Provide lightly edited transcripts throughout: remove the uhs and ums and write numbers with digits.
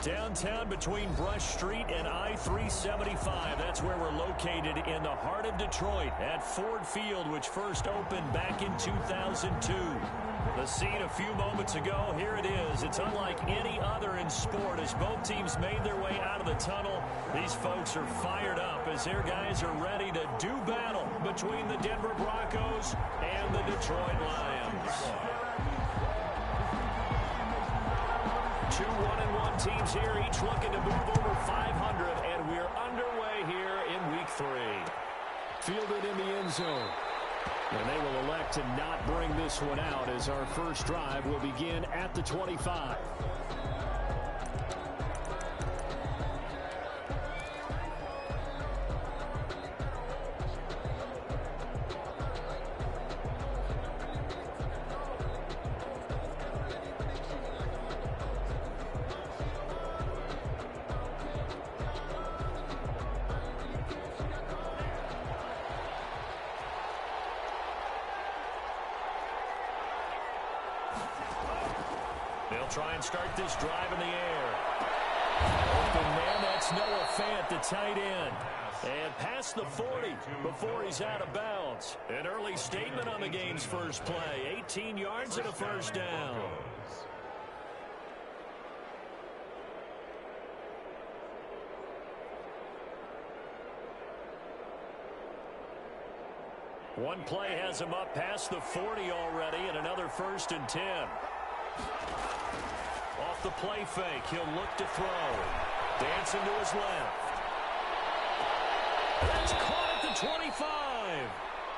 Downtown between Brush Street and I-375. That's where we're located in the heart of Detroit at Ford Field, which first opened back in 2002. The scene a few moments ago, here it is. It's unlike any other in sport as both teams made their way out of the tunnel. These folks are fired up as their guys are ready to do battle between the Denver Broncos and the Detroit Lions. Two 1-1 teams here, each looking to move over 500, and we're underway here in Week 3. Fielded in the end zone. And they will elect to not bring this one out as our first drive will begin at the 25. They'll try and start this drive in the air. Open man, that's Noah Fant, the tight end. And past the 40 before he's out of bounds. An early statement on the game's first play. 18 yards and a first down. One play has him up past the 40 already, and another 1st and 10. Off the play fake, he'll look to throw. Dancing to his left. That's caught at the 25.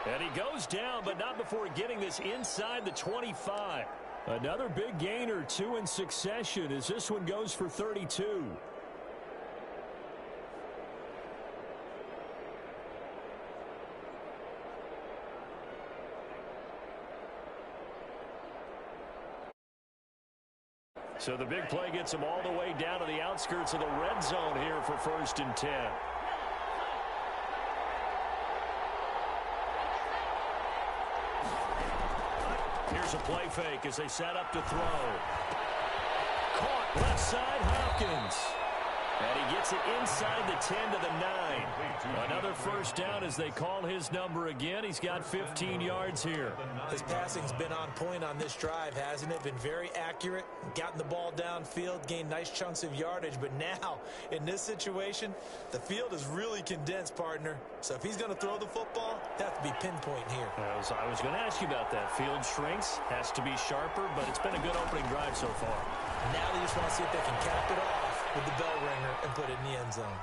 And he goes down, but not before getting this inside the 25. Another big gain or two in succession as this one goes for 32. So the big play gets him all the way down to the outskirts of the red zone here for 1st and 10. Here's a play fake as they set up to throw. Caught left side, Hopkins. And he gets it inside the 10 to the 9. Another first down as they call his number again. He's got 15 yards here. His passing's been on point on this drive, hasn't it? Been very accurate, gotten the ball downfield, gained nice chunks of yardage. But now, in this situation, the field is really condensed, partner. So if he's going to throw the football, it has to be pinpoint here. I was going to ask you about that. Field shrinks, has to be sharper, but it's been a good opening drive so far. Now they just want to see if they can cap it off with the bell ringer and put it in the end zone.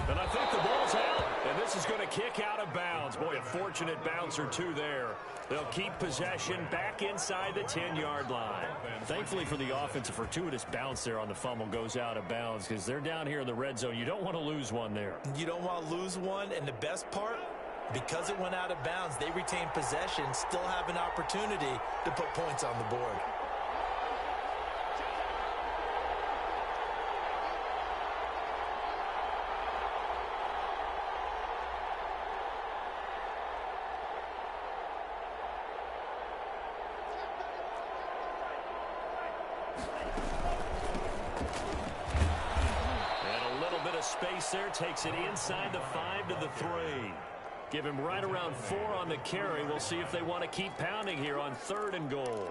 And I think the ball's out, and this is going to kick out of bounds. Boy, a fortunate bounce or two there. They'll keep possession back inside the 10-yard line. Thankfully for the offense, a fortuitous bounce there on the fumble goes out of bounds because they're down here in the red zone. You don't want to lose one there. You don't want to lose one, and the best part, because it went out of bounds, they retain possession, still have an opportunity to put points on the board. Space there, takes it inside the 5 to the 3. Give him right around 4 on the carry. We'll see if they want to keep pounding here on 3rd and goal.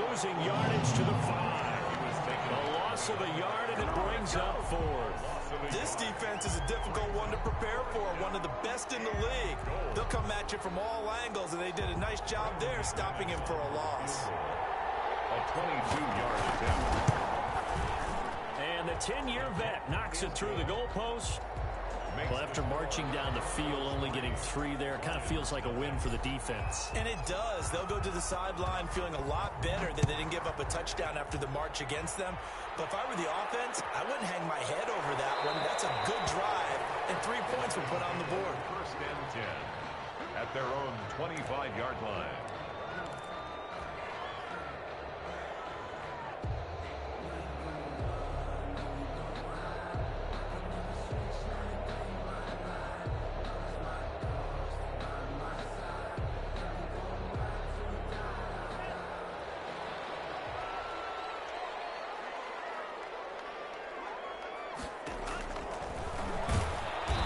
Losing yardage to the 5. A loss of a yard, and it brings up 4th. This defense is a difficult one to prepare for, one of the best in the league. They'll come at you from all angles, and they did a nice job there stopping him for a loss. A 22-yard attempt. And the 10-year vet knocks it through the goalpost. Well, after after marching down the field, only getting 3 there. Kind of feels like a win for the defense. And it does. They'll go to the sideline feeling a lot better that they didn't give up a touchdown after the march against them. But if I were the offense, I wouldn't hang my head over that one. That's a good drive, and 3 points were put on the board. First and 10 at their own 25-yard line.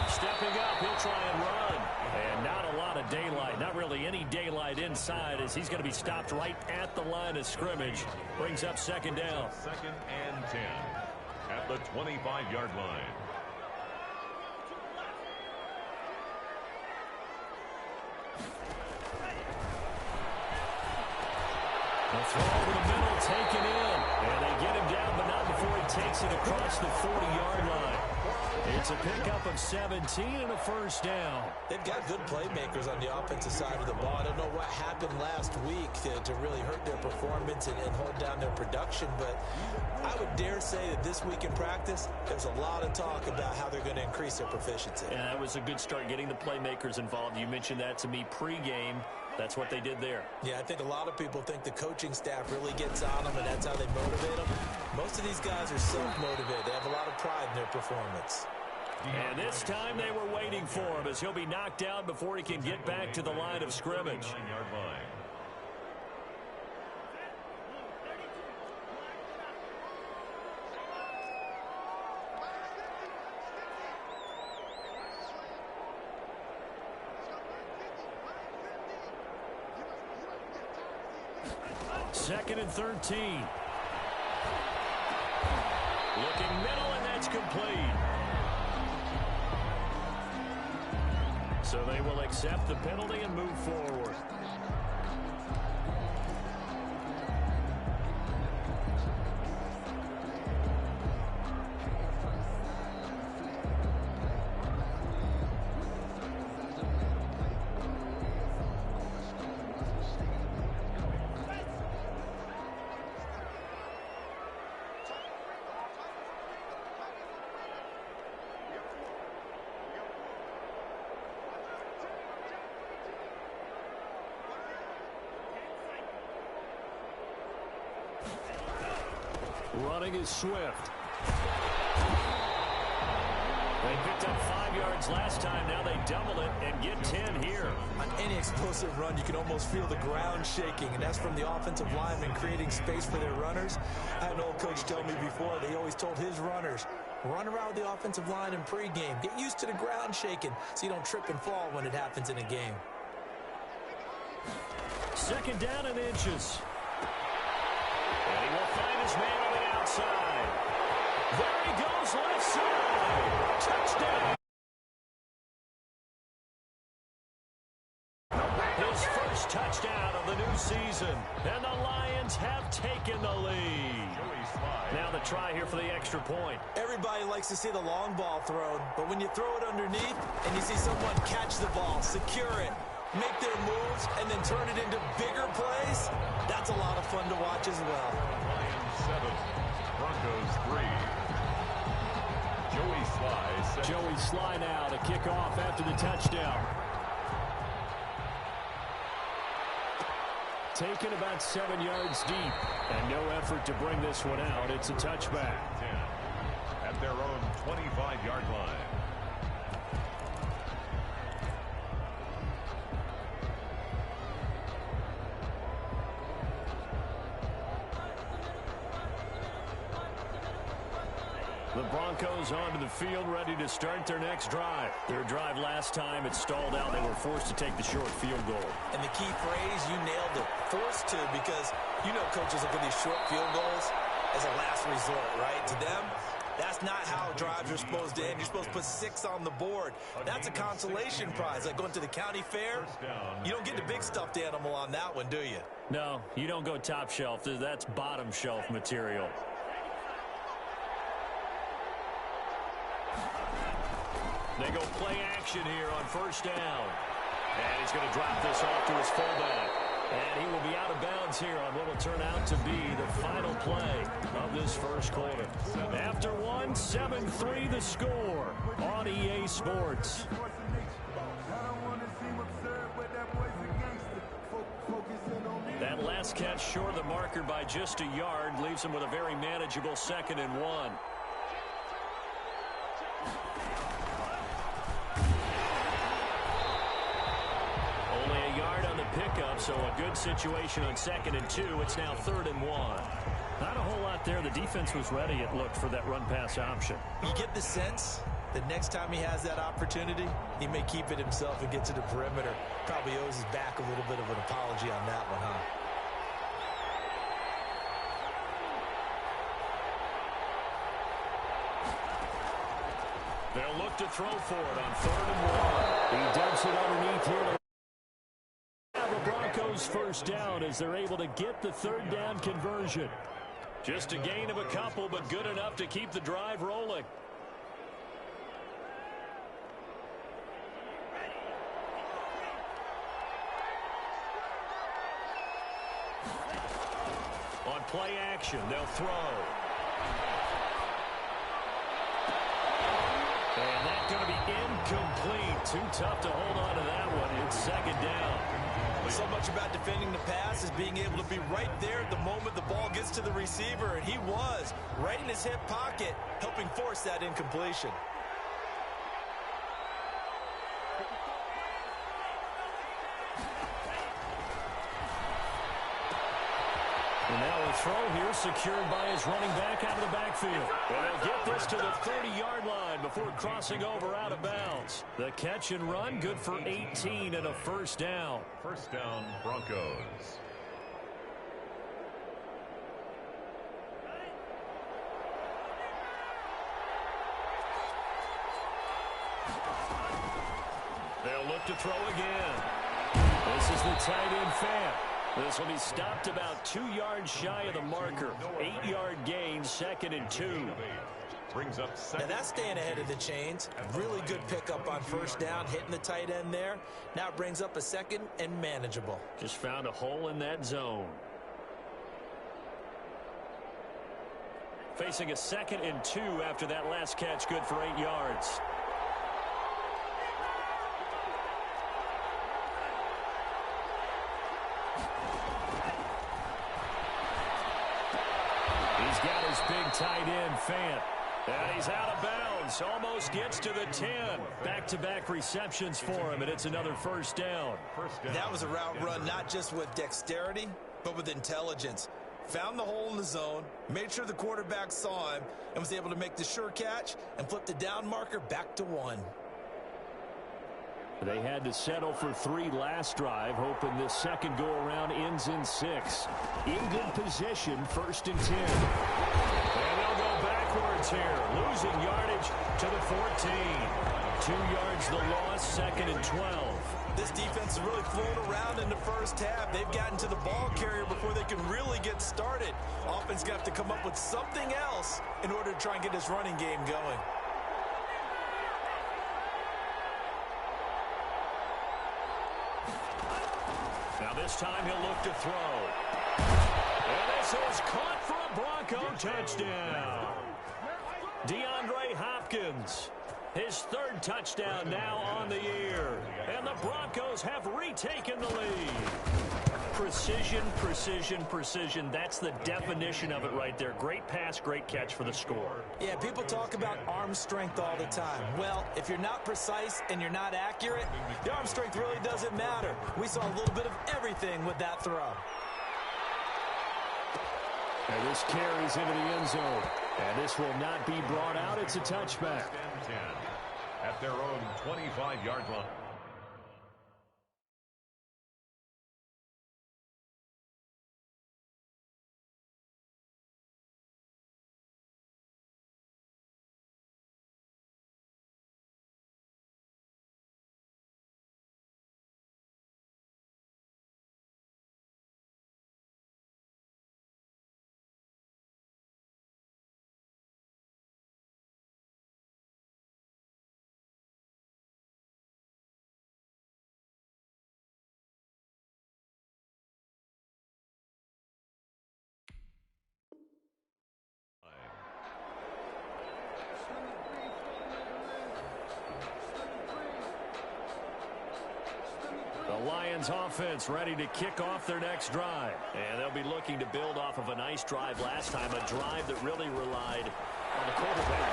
Stepping up, he'll try and run. And not a lot of daylight, not really any daylight inside, as he's going to be stopped right at the line of scrimmage. Brings up second down. Second and 10 at the 25-yard line. The throw over the middle, taken in. And they get him down, but not before he takes it across the 40-yard line. It's a pickup of 17 and a first down. They've got good playmakers on the offensive side of the ball. I don't know what happened last week to really hurt their performance and hold down their production, but I would dare say that this week in practice, there's a lot of talk about how they're going to increase their proficiency. And that was a good start, getting the playmakers involved. You mentioned that to me pregame. That's what they did there. Yeah, I think a lot of people think the coaching staff really gets on them, and that's how they motivate them. Most of these guys are self-motivated. They have a lot of pride in their performance. And this time they were waiting for him, as he'll be knocked down before he can get back to the line of scrimmage. 9-yard line. Second and 13. Looking middle, and that's complete. So they will accept the penalty and move forward. Running is Swift. They picked up 5 yards last time. Now they double it and get 10 here. On any explosive run, you can almost feel the ground shaking, and that's from the offensive linemen creating space for their runners. I had an old coach tell me before, they always told his runners, run around the offensive line in pregame. Get used to the ground shaking so you don't trip and fall when it happens in a game. Second down and inches. And he will find his man on the outside. There he goes, left side. Touchdown. His first touchdown of the new season. And the Lions have taken the lead. Now the try here for the extra point. Everybody likes to see the long ball thrown, but when you throw it underneath and you see someone catch the ball, secure it, make their moves, and then turn it into bigger plays, that's a lot of fun to watch as well. Lions 7, Broncos 3. Joey Sly. Joey Sly now to kick off after the touchdown. Taken about 7 yards deep, and no effort to bring this one out. It's a touchback. 10 at their own 25-yard line. The Broncos onto the field, ready to start their next drive. Their drive last time, it stalled out. They were forced to take the short field goal. And the key phrase, you nailed it, forced to, because you know coaches look at these short field goals as a last resort, right? To them, that's not how drives are supposed to end. You're supposed to put 6 on the board. That's a consolation prize, like going to the county fair. You don't get the big stuffed animal on that one, do you? No, you don't go top shelf. That's bottom shelf material. They go play action here on first down. And he's going to drop this off to his fullback. And he will be out of bounds here on what will turn out to be the final play of this first quarter. After one, 7-3 the score on EA Sports. That last catch short of the marker by just a yard leaves him with a very manageable 2nd and 1. Only a yard on the pickup, so a good situation on 2nd and 2. It's now 3rd and 1. Not a whole lot there. The defense was ready, it looked, for that run-pass option. You get the sense that next time he has that opportunity, he may keep it himself and get to the perimeter. Probably owes his back a little bit of an apology on that one, huh? They'll look to throw for it on 3rd and 1. He dumps it underneath here. The Broncos first down as they're able to get the 3rd down conversion. Just a gain of a couple, but good enough to keep the drive rolling. On play action, they'll throw. And that's going to be incomplete. Too tough to hold on to that one. It's 2nd down. So much about defending the pass is being able to be right there at the moment the ball gets to the receiver, and he was right in his hip pocket, helping force that incompletion. And now a throw here secured by his running back out of the backfield. And they'll get this to the 30-yard line before crossing over out of bounds. The catch and run good for 18 and a first down. First down, Broncos. They'll look to throw again. This is the tight end Fant. This will be stopped about 2 yards shy of the marker. 8-yard gain, 2nd and 2. Brings up second. Now that's staying ahead of the chains. Really good pickup on first down, hitting the tight end there. Now it brings up a 2nd and manageable. Just found a hole in that zone. Facing a 2nd and 2 after that last catch, good for 8 yards. He's got his big tight end, Fant. And he's out of bounds. Almost gets to the 10. Back-to-back receptions for him, and it's another first down. That was a route run not just with dexterity, but with intelligence. Found the hole in the zone, made sure the quarterback saw him, and was able to make the sure catch and flip the down marker back to 1. They had to settle for 3 last drive, hoping this second go-around ends in 6. In good position, 1st and 10. And they'll go backwards here, losing yardage to the 14. 2 yards the loss, 2nd and 12. This defense has really flown around in the first half. They've gotten to the ball carrier before they can really get started. Offense got to come up with something else in order to try and get this running game going. Now this time he'll look to throw. And this is caught for a Bronco touchdown. DeAndre Hopkins, his 3rd touchdown now on the year. And the Broncos have retaken the lead. Precision, precision, precision. That's the definition of it right there. Great pass, great catch for the score. Yeah, people talk about arm strength all the time. Well, if you're not precise and you're not accurate, the arm strength really doesn't matter. We saw a little bit of everything with that throw. And this carries into the end zone. And this will not be brought out. It's a touchback. At their own 25-yard line. Lions offense ready to kick off their next drive. And they'll be looking to build off of a nice drive last time, a drive that really relied on the quarterback.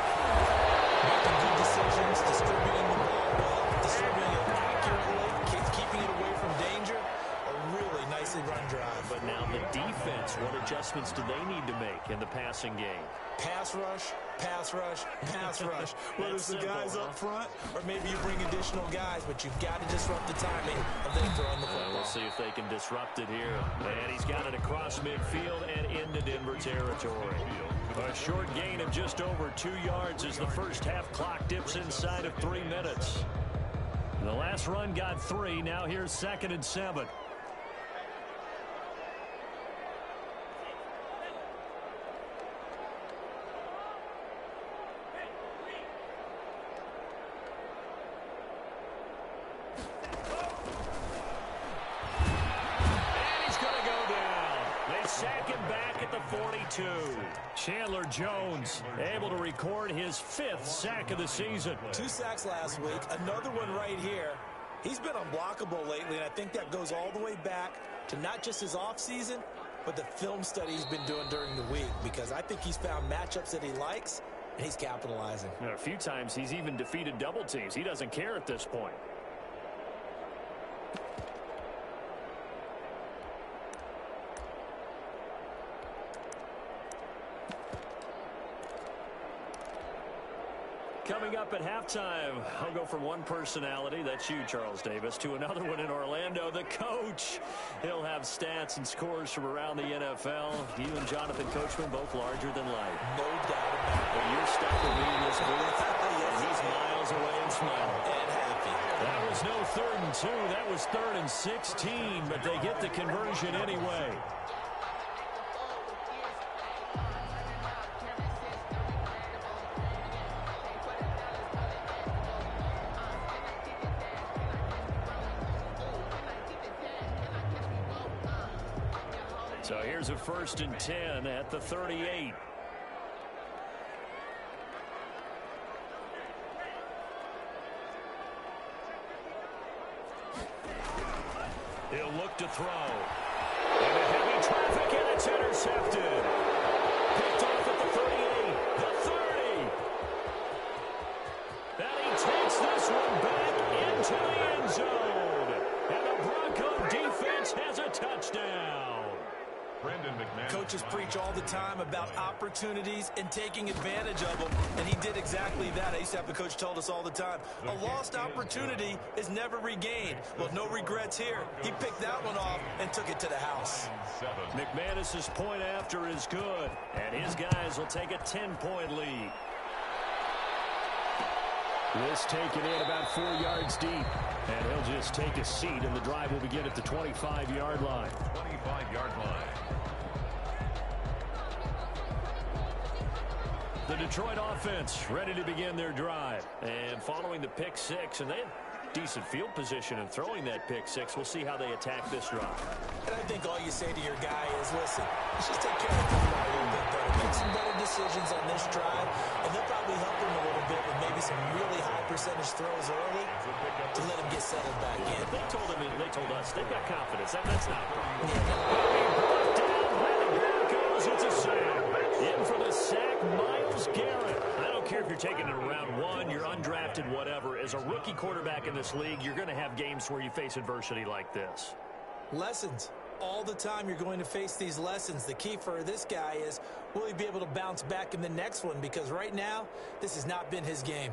Making good decisions, distributing the ball well, distributing it accurately, keeping it away from danger. A really nicely run drive. But now the defense, what adjustments do they need to make in the passing game? Pass rush, pass rush, pass rush. Whether it's the guys up front or maybe you bring additional guys, but you've got to disrupt the timing of them throwing the football. We'll see if they can disrupt it here. And he's got it across midfield and into Denver territory. A short gain of just over 2 yards as the first half clock dips inside of 3 minutes. The last run got 3. Now here's 2nd and 7. Sack him back at the 42. Chandler Jones able to record his 5th sack of the season. 2 sacks last week, another one right here. He's been unblockable lately, and I think that goes all the way back to not just his offseason, but the film study he's been doing during the week, because I think he's found matchups that he likes, and he's capitalizing. A few times he's even defeated double teams. He doesn't care at this point. Coming up at halftime, I'll go from one personality, that's you, Charles Davis, to another one in Orlando, the coach. He'll have stats and scores from around the NFL. You and Jonathan Coachman, both larger than life. No doubt about it. But you're stuck with me in this booth, and he's miles away and smiling. And happy. That was no 3rd and 2. That was 3rd and 16, but they get the conversion anyway. So here's a 1st and 10 at the 38. He'll look to throw. And a heavy traffic, and it's intercepted. Picked off at the 38, the 30. And he takes this one back into the end zone. And the Bronco defense has a touchdown. Coaches preach all the time about opportunities and taking advantage of them, and he did exactly that. I used to have a coach told us all the time, a lost opportunity is never regained. Well, no regrets here. He picked that one off and took it to the house. McManus's point after is good, and his guys will take a 10-point lead. This taken in about 4 yards deep, and he'll just take a seat, and the drive will begin at the 25-yard line. 25-yard line. The Detroit offense ready to begin their drive. And following the pick six, and they had decent field position in throwing that pick six. We'll see how they attack this drive. And I think all you say to your guy is, listen, let's just take care of the football a little bit better. Make some better decisions on this drive, and they'll probably help him a little bit with maybe some really high percentage throws early to let him get settled back in. They told us they've got confidence. That's not a problem. It's a sack. In for the sack, Myles Garrett. I don't care if you're taking it in round 1, you're undrafted, whatever. As a rookie quarterback in this league, you're going to have games where you face adversity like this. Lessons. All the time you're going to face these lessons. The key for this guy is, will he be able to bounce back in the next one? Because right now, this has not been his game.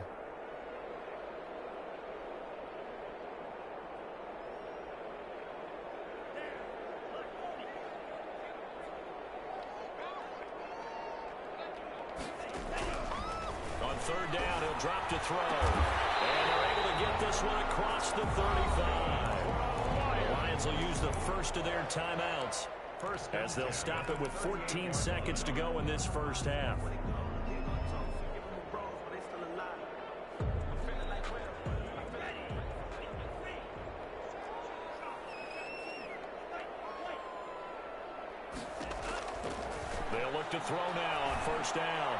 Third down, he'll drop to throw. And they're able to get this one across the 35. The Lions will use the first of their timeouts as they'll stop it with 14 seconds to go in this first half. They'll look to throw now on first down.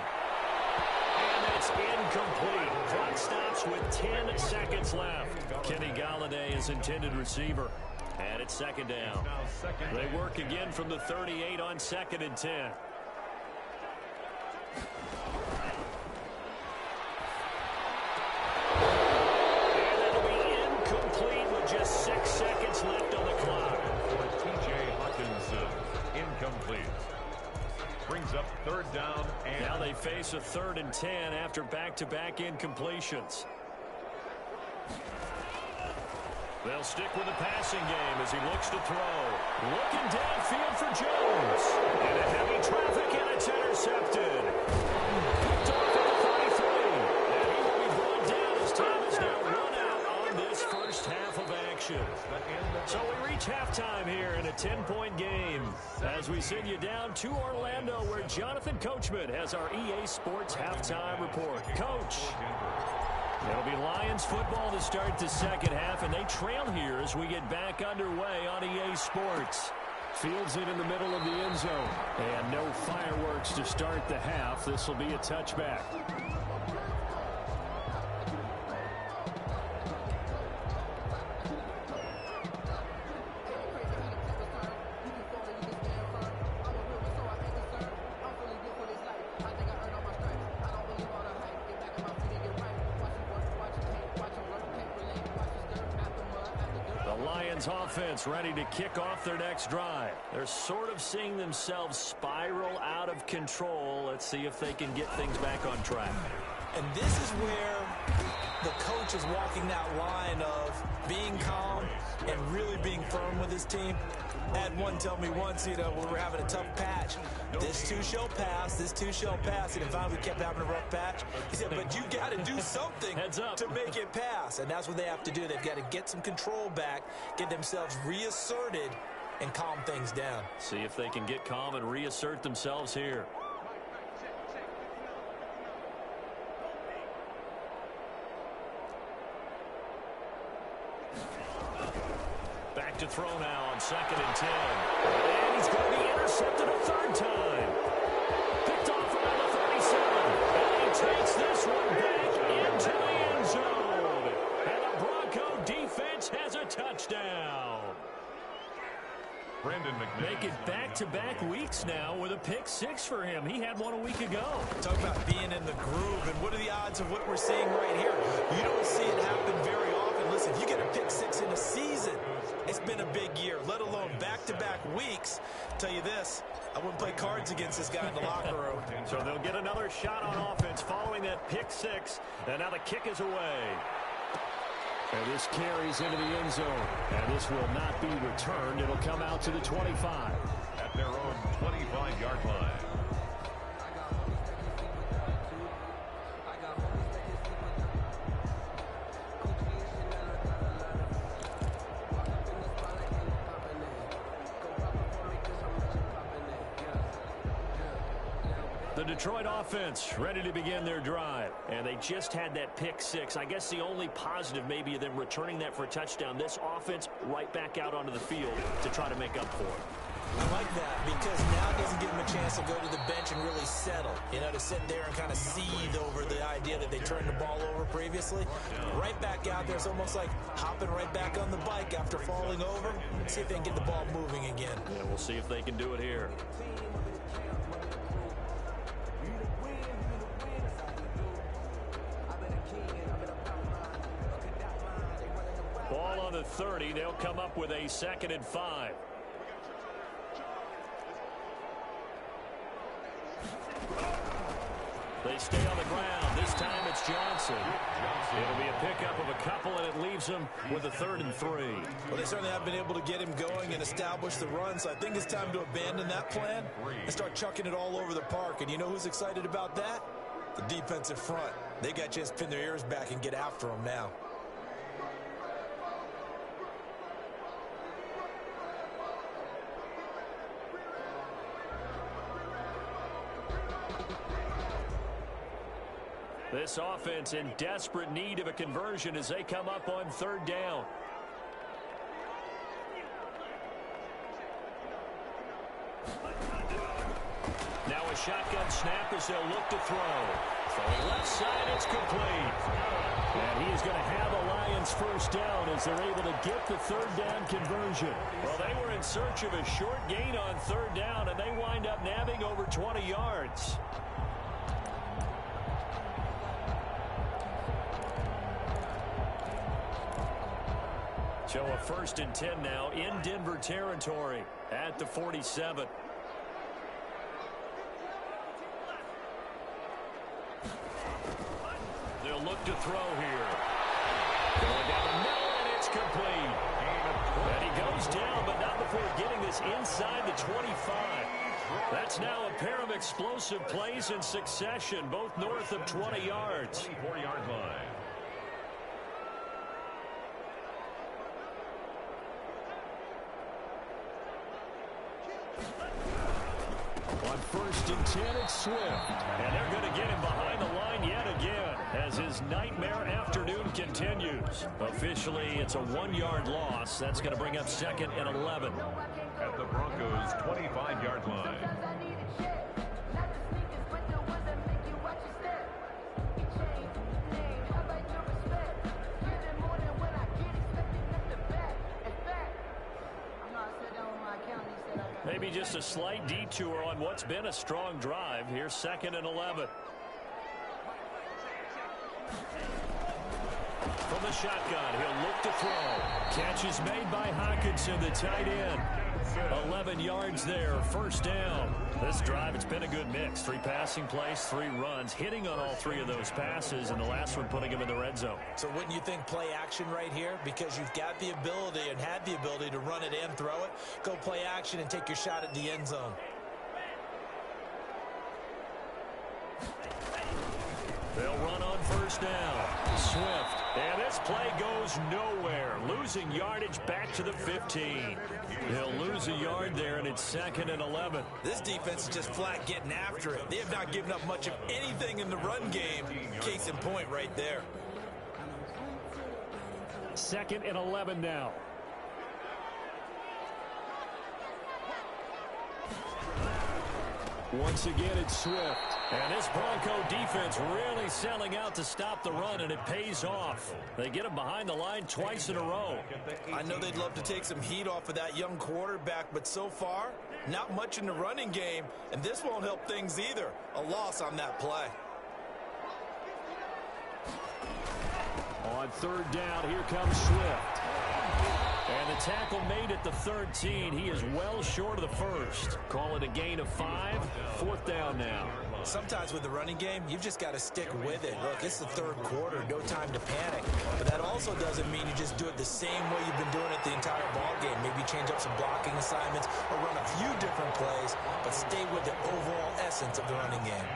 And it's incomplete. Clock stops with 10 seconds left. Kenny Galladay is intended receiver. And it's second down. They work again from the 38 on 2nd and 10. And it'll be incomplete with just 6 seconds left on the clock. For T.J. Hawkinson, incomplete. Brings up 3rd down. And now they face a 3rd and 10 after back-to-back incompletions. They'll stick with the passing game as he looks to throw. Looking downfield for Jones. And a heavy traffic, and it's intercepted. Picked off at the 33. And he will be brought down as time is now run out on this first half of action. So we reach halftime here in a 10-point game as we send you down to Orlando where Jonathan Coachman has our EA Sports halftime report. Coach. It'll be Lions football to start the second half, and they trail here as we get back underway on EA Sports. Fields it in the middle of the end zone. And no fireworks to start the half. This will be a touchback. Offense ready to kick off their next drive. They're sort of seeing themselves spiral out of control. Let's see if they can get things back on track. And this is where the coach is walking that line of being calm and really being firm with his team. I had one tell me once, when we were having a tough patch, this too shall pass, this too shall pass. And finally we kept having a rough patch. He said, but you got to do something to make it pass. And that's what they have to do. They've got to get some control back, get themselves reasserted, and calm things down. See if they can get calm and reassert themselves here. Back to throw now on 2nd and 10. And he's going to be intercepted a 3rd time. Picked off around the 37. And he takes this one back into the end zone. And the Bronco defense has a touchdown. Brandon McMahon. Make it back-to-back weeks now with a pick 6 for him. He had one a week ago. Talk about being in the groove, and what are the odds of what we're seeing right here? You don't see it happen very often. Listen, if you get a pick 6 in a season, it's been a big year, let alone back-to-back weeks. Tell you this, I wouldn't play cards against this guy in the locker room. So they'll get another shot on offense following that pick 6, and now the kick is away. And this carries into the end zone. And this will not be returned. It'll come out to the 25. At their own 25-yard line. The Detroit offense ready to begin their drive. And they just had that pick 6. I guess the only positive maybe of them returning that for a touchdown. This offense right back out onto the field to try to make up for it. I like that because now it doesn't give them a chance to go to the bench and really settle. To sit there and kind of seethe over the idea that they turned the ball over previously. Right back out there. It's almost like hopping right back on the bike after falling over. See if they can get the ball moving again. Yeah, we'll see if they can do it here. Ball on the 30. They'll come up with a 2nd and 5. They stay on the ground. This time it's Johnson. It'll be a pickup of a couple, and it leaves them with a 3rd and 3. Well, they certainly have been able to get him going and establish the run, so I think it's time to abandon that plan and start chucking it all over the park. And you know who's excited about that? The defensive front. They got a chance to pin their ears back and get after him now. This offense in desperate need of a conversion as they come up on 3rd down. Now a shotgun snap as they'll look to throw. Throwing left side, it's complete. And he is going to have a Lions first down as they're able to get the third down conversion. Well, they were in search of a short gain on third down, and they wind up nabbing over 20 yards. So a 1st and 10 now in Denver territory at the 47. They'll look to throw here. Going down the middle, and it's complete. And he goes down, but not before getting this inside the 25. That's now a pair of explosive plays in succession, both north of 20 yards. 24-yard line. On 1st and 10, it's Swift. And they're going to get him behind the line yet again as his nightmare afternoon continues. Officially, it's a 1-yard loss. That's going to bring up 2nd and 11. At the Broncos' 25-yard line. Maybe just a slight detour on what's been a strong drive. Here's 2nd and 11. From the shotgun, he'll look to throw. Catch is made by Hockenson, the tight end. 11 yards there, 1st down. This drive, it's been a good mix. 3 passing plays, 3 runs, hitting on all 3 of those passes, and the last one putting him in the red zone. So wouldn't you think play action right here? Because you've got the ability and had the ability to run it and throw it. Go play action and take your shot at the end zone. They'll run on 1st down. Swift. And this play goes nowhere. Losing yardage back to the 15. He'll lose a yard there, and it's 2nd and 11. This defense is just flat getting after it. They have not given up much of anything in the run game. Case in point right there. 2nd and 11 now. Once again, it's Swift. And this Bronco defense really selling out to stop the run, and it pays off. They get him behind the line twice in a row. I know they'd love to take some heat off of that young quarterback, but so far, not much in the running game, and this won't help things either. A loss on that play. On 3rd down, here comes Swift. And the tackle made at the 13. He is well short of the 1st. Call it a gain of 5. 4th down now. Sometimes with the running game, you've just got to stick with it. Look, it's the 3rd quarter, no time to panic. But that also doesn't mean you just do it the same way you've been doing it the entire ball game. Maybe change up some blocking assignments or run a few different plays, but stay with the overall essence of the running game.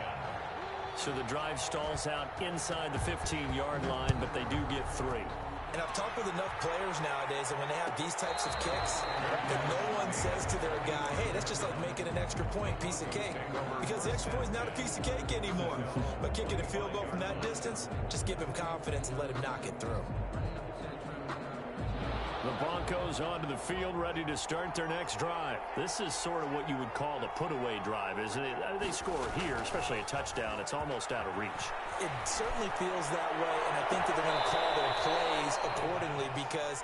So the drive stalls out inside the 15-yard line, but they do get 3. And I've talked with enough players nowadays, and when they have these types of kicks, that no one says to their guy, hey, that's just like making an extra point, piece of cake. Because the extra point is not a piece of cake anymore. But kicking a field goal from that distance, just give him confidence and let him knock it through. The Broncos onto the field, ready to start their next drive. This is sort of what you would call the put-away drive, isn't it? They score here, especially a touchdown. It's almost out of reach. It certainly feels that way, and I think that they're going to call their plays accordingly, because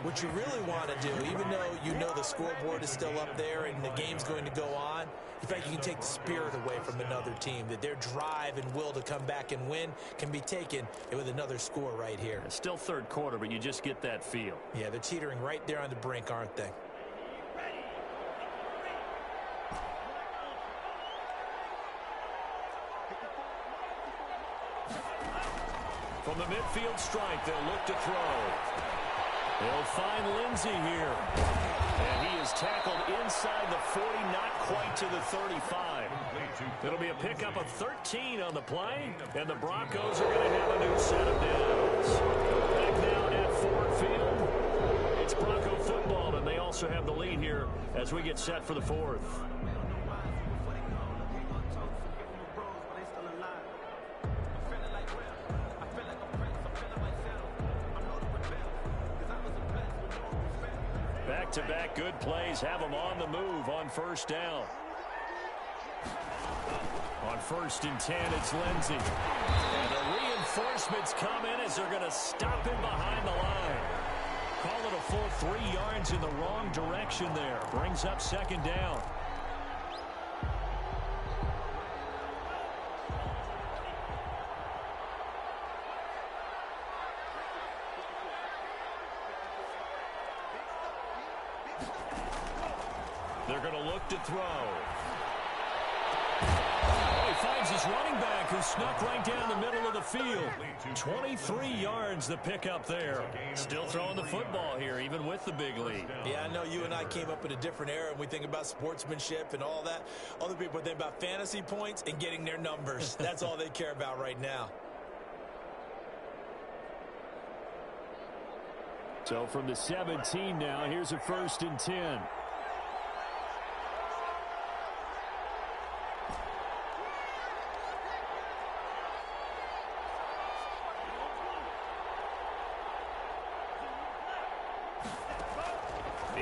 what you really want to do, even though you know the scoreboard is still up there and the game's going to go on, in fact, you can take the spirit away from another team, that their drive and will to come back and win can be taken with another score right here. It's still 3rd quarter, but you just get that feel. Yeah, they're teetering right there on the brink, aren't they? From the midfield stripe, they'll look to throw. They'll find Lindsey here. And he is tackled inside the 40, not quite to the 35. It'll be a pickup of 13 on the play, and the Broncos are going to have a new set of downs. Back now at Ford Field, it's Bronco football, and they also have the lead here as we get set for the 4th. Back-to-back good plays have them on the move on 1st down. On On 1st and 10, it's Lindsey. And the reinforcements come in as they're going to stop him behind the line. Call it a full 3 yards in the wrong direction there. Brings up 2nd down. They're going to look to throw. Oh, he finds his running back who snuck right down the middle of the field. 23 yards the pickup there. Still throwing the football here, even with the big lead. Yeah, I know you and I came up in a different era, and we think about sportsmanship and all that. Other people think about fantasy points and getting their numbers. That's all they care about right now. So from the 17 now, here's a 1st and 10.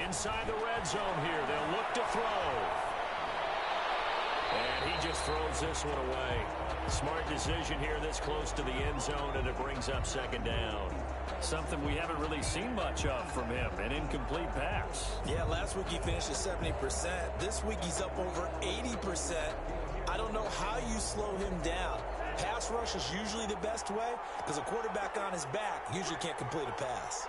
Inside the red zone here. They'll look to throw. And he just throws this one away. Smart decision here this close to the end zone, and it brings up 2nd down. Something we haven't really seen much of from him, an incomplete pass. Yeah, last week he finished at 70%. This week he's up over 80%. I don't know how you slow him down. Pass rush is usually the best way because a quarterback on his back usually can't complete a pass.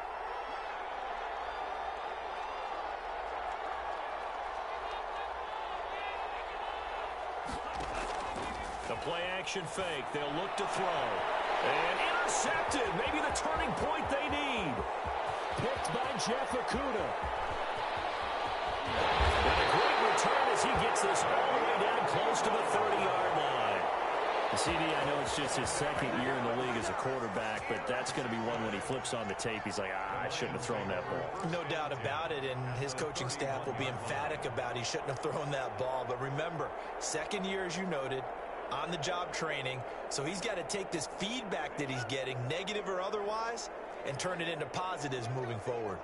The play-action fake. They'll look to throw. And intercepted. Maybe the turning point they need. Picked by Jeff Okudah. And a great return as he gets this all the way down close to the 30-yard line. CD, I know it's just his 2nd year in the league as a quarterback, but that's going to be one when he flips on the tape. He's like, I shouldn't have thrown that ball. No doubt about it, and his coaching staff will be emphatic about he shouldn't have thrown that ball. But remember, 2nd year, as you noted, on-the-job training, so he's got to take this feedback that he's getting, negative or otherwise, and turn it into positives moving forward.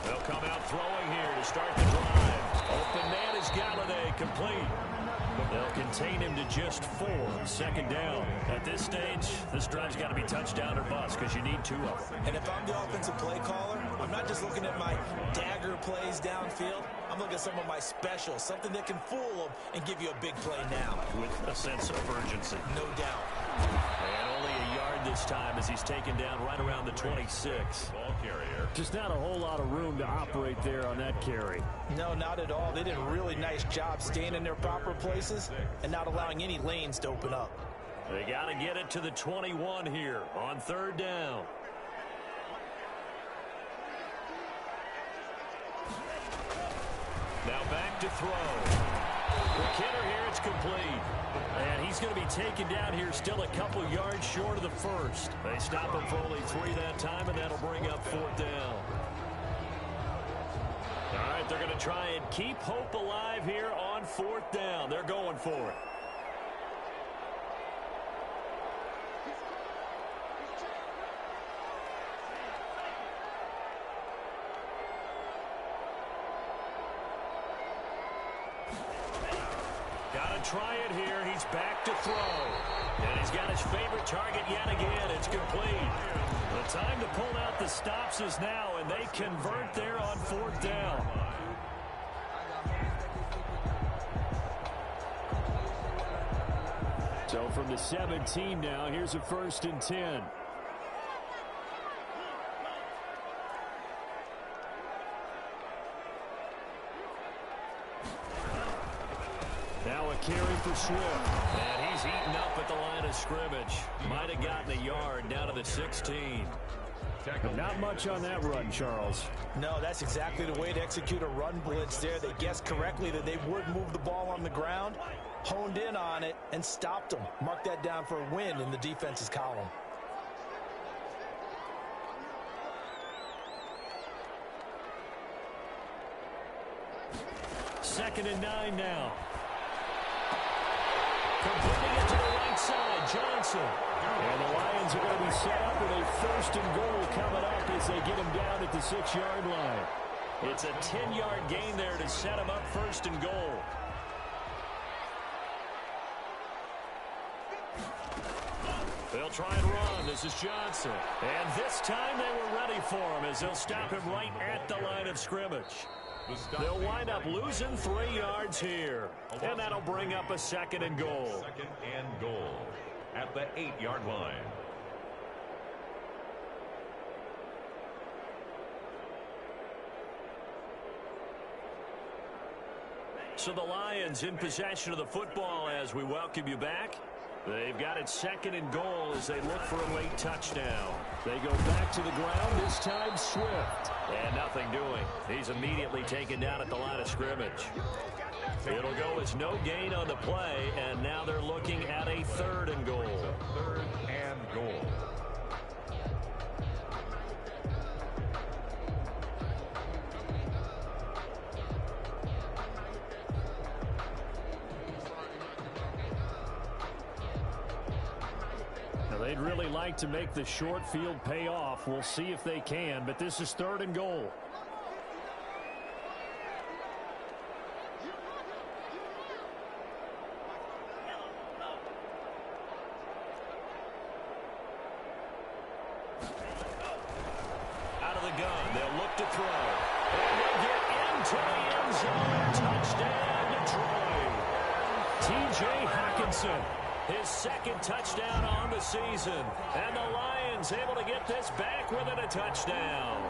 They'll come out throwing here to start the drive. Open man is Galladay, complete. They'll contain him to just 4. 2nd down. At this stage, this drive's got to be touchdown or bust because you need 2 of them. And if I'm the offensive play caller, I'm not just looking at my dagger plays downfield. I'm looking at some of my specials, something that can fool them and give you a big play now. With a sense of urgency. No doubt. And only a yard this time as he's taken down right around the 26. Ball carrier. Just not a whole lot of room to operate there on that carry. No, not at all. They did a really nice job staying in their proper places and not allowing any lanes to open up. They got to get it to the 21 here on 3rd down. Now back to throw. For Kidder here, it's complete. And he's going to be taken down here still a couple yards short of the 1st. They stop him for only 3 that time, and that'll bring up 4th down. All right, they're going to try and keep hope alive here on 4th down. They're going for it. Try it here. He's back to throw. And he's got his favorite target yet again. It's complete. The time to pull out the stops is now, and they convert there on 4th down. So from the 17 now, here's a 1st and 10. Now a carry for Swift. And he's eaten up at the line of scrimmage. Might have gotten a yard down to the 16. Not much on that run, Charles. No, that's exactly the way to execute a run blitz there. They guessed correctly that they would move the ball on the ground, honed in on it, and stopped them. Mark that down for a win in the defense's column. Second and 9 now. Completing it to the right side, Johnson. And the Lions are going to be set up with a 1st and goal coming up as they get him down at the 6-yard line. It's a 10-yard gain there to set him up 1st and goal. try and run. This is Johnson. And this time they were ready for him as they'll stop him right at the line of scrimmage. They'll wind up losing 3 yards here. And that'll bring up a 2nd and goal. 2nd and goal at the 8-yard line. So the Lions in possession of the football as we welcome you back. They've got it 2nd and goal as they look for a late touchdown. They go back to the ground, this time Swift. And nothing doing. He's immediately taken down at the line of scrimmage. It'll go as no gain on the play, and now they're looking at a 3rd and goal. 3rd and goal. They'd really like to make the short field pay off. We'll see if they can, but this is 3rd and goal. Out of the gun, they'll look to throw. And they get into the end zone. Touchdown, Detroit. T.J. Hockenson. His 2nd touchdown on the season. And the Lions able to get this back within a touchdown.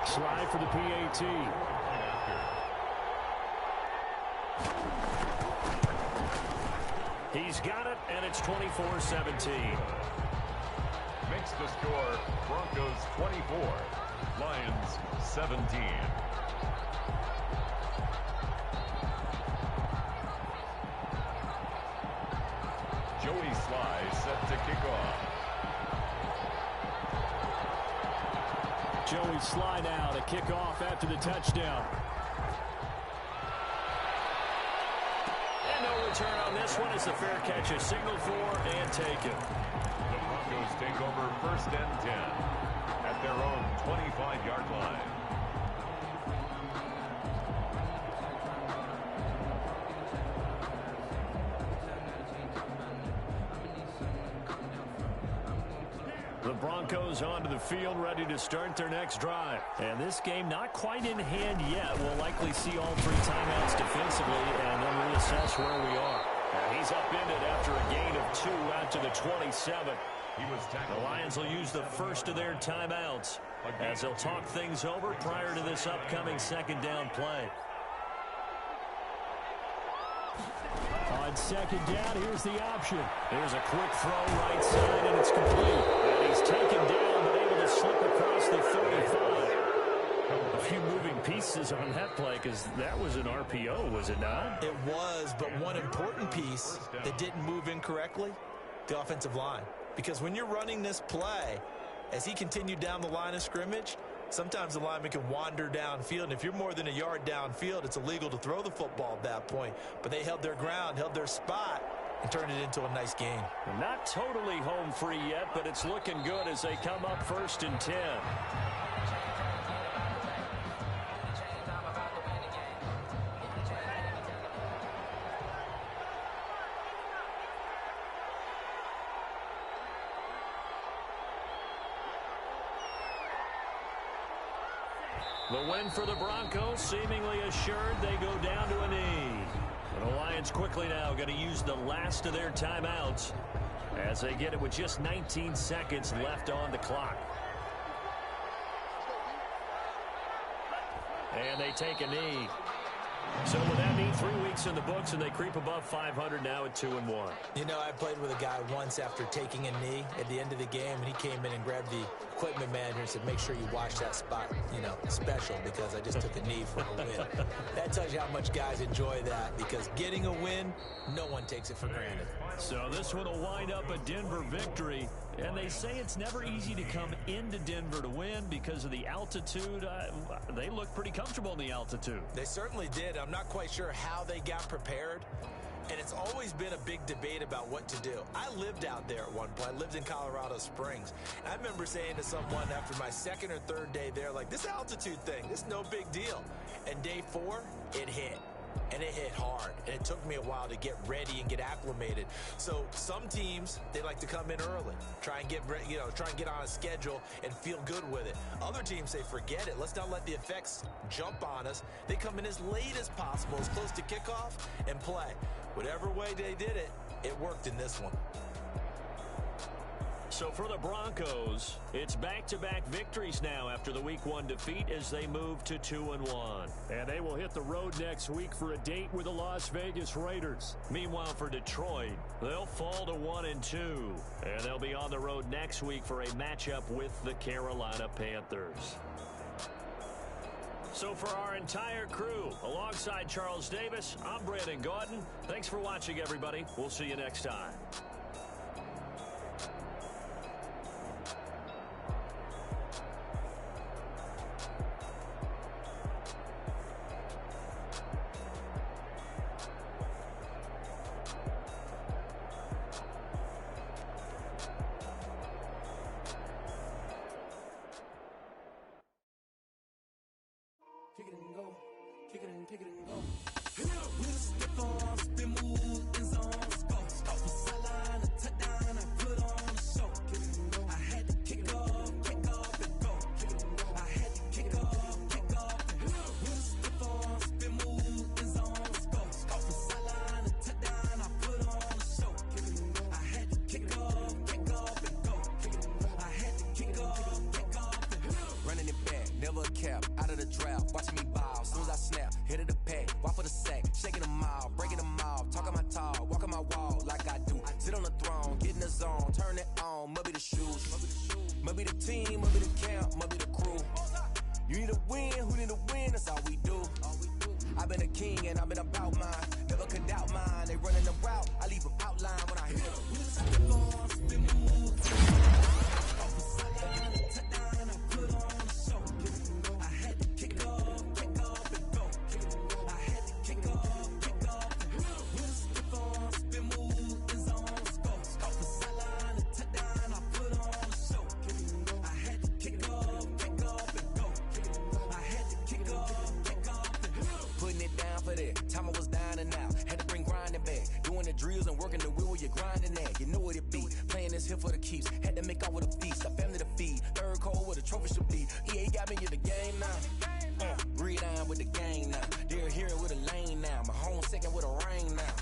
Slide for the PAT. He's got it, and it's 24-17. Makes the score Broncos 24, Lions 17. Joey Sly set to kick off. Joey Sly now to kick off after the touchdown. And no return on this one as the fair catch is signaled for and taken. The Broncos take over 1st and 10 at their own 25-yard line. The Broncos onto the field ready to start their next drive. And this game not quite in hand yet. We'll likely see all 3 timeouts defensively and then reassess where we are. He's upended after a gain of 2 out to the 27. The Lions will use the first of their timeouts as they'll talk things over prior to this upcoming 2nd down play. On 2nd down, here's the option. Here's a quick throw right side, and it's complete. And he's taken down, but able to slip across the 35. A few moving pieces on that play because that was an RPO, was it not? It was, but one important piece that didn't move incorrectly, the offensive line. Because when you're running this play, as he continued down the line of scrimmage, sometimes the lineman can wander downfield, and if you're more than a yard downfield, it's illegal to throw the football at that point. But they held their ground, held their spot, and turned it into a nice game. Not totally home free yet, but it's looking good as they come up 1st and 10. The win for the Broncos, seemingly assured. They go down to a knee. And the Lions quickly now going to use the last of their timeouts as they get it with just 19 seconds left on the clock. And they take a knee. So would that mean 3 weeks in the books and they creep above 500 now at 2-1? You know, I played with a guy once after taking a knee at the end of the game, and he came in and grabbed the equipment manager and said, make sure you watch that spot, you know, special, because I just took a knee for a win. That tells you how much guys enjoy that, because getting a win, no one takes it for granted. So this one will wind up a Denver victory And they say it's never easy to come into Denver to win because of the altitude. They look pretty comfortable in the altitude. They certainly did. I'm not quite sure how they got prepared. And it's always been a big debate about what to do. I lived out there at one point. I lived in Colorado Springs. And I remember saying to someone after my second or third day there, like, this altitude thing, this is no big deal. And day 4, it hit. And it hit hard. And it took me a while to get ready and get acclimated. So some teams, they like to come in early, try and get on a schedule and feel good with it. Other teams say, forget it. Let's not let the effects jump on us. They come in as late as possible, as close to kickoff, and play. Whatever way they did it, it worked in this one. So for the Broncos, it's back-to-back victories now after the Week 1 defeat as they move to 2-1. And they will hit the road next week for a date with the Las Vegas Raiders. Meanwhile, for Detroit, they'll fall to 1-2. And they'll be on the road next week for a matchup with the Carolina Panthers. So for our entire crew, alongside Charles Davis, I'm Brandon Gautin. Thanks for watching, everybody. We'll see you next time. Kick it and go. Kick it and go. With a stiff arm, spin move, in zones, go. Off the sideline, a touchdown, I put on a show. Kick it and go. I had to kick off and go. Kick it and go. I had to kick off and go. With a stiff arm, spin move, in zones, go. Off the sideline, a touchdown, I put on a show. Kick it and go. I had to kick off and go. Kick it and go. I had to kick off and go. Running it back, never a cap, out of the draft, watching me ball, soon as I snap, hit of the pack, walk for the sack, shaking them all, breaking them off, talking my talk, walking my wall like I do, sit on the throne, get in the zone, turn it on, must be the shoes, must be the team, must be the camp, must be the crew, you need a win, who need a win, that's all we do, I've been a king and I've been about mine, never could doubt mine, they running the route, I leave them outline when I hit them. Time I was down and out, had to bring grinding back. Doing the drills and working the wheel where you're grinding at. You know what it be, playing this here for the keeps. Had to make out with a feast, a family to feed. Third cold where the trophy should be. EA got me in the game now. Read on with the game now. They're here with a lane now. My home second with a rain now.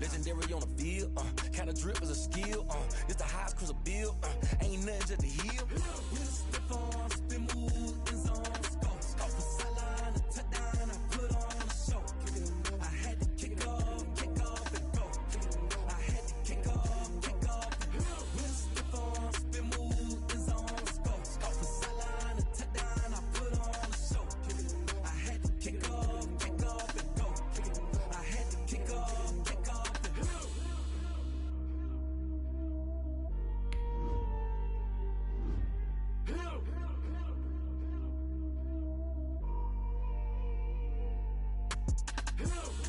Legendary on the field, kind of drip is a skill. It's the highest cruiser bill, ain't nothing just to heal. With a stiff arm, spin move, in zones, go. Off the sideline, a touchdown, I put on a show. I had to kick off and go. I had to kick off and go. With a stiff arm, spin move, in zones, go. Off the sideline, a touchdown, I put on a show. I had to kick off and go. I had to kick off and go. Hello.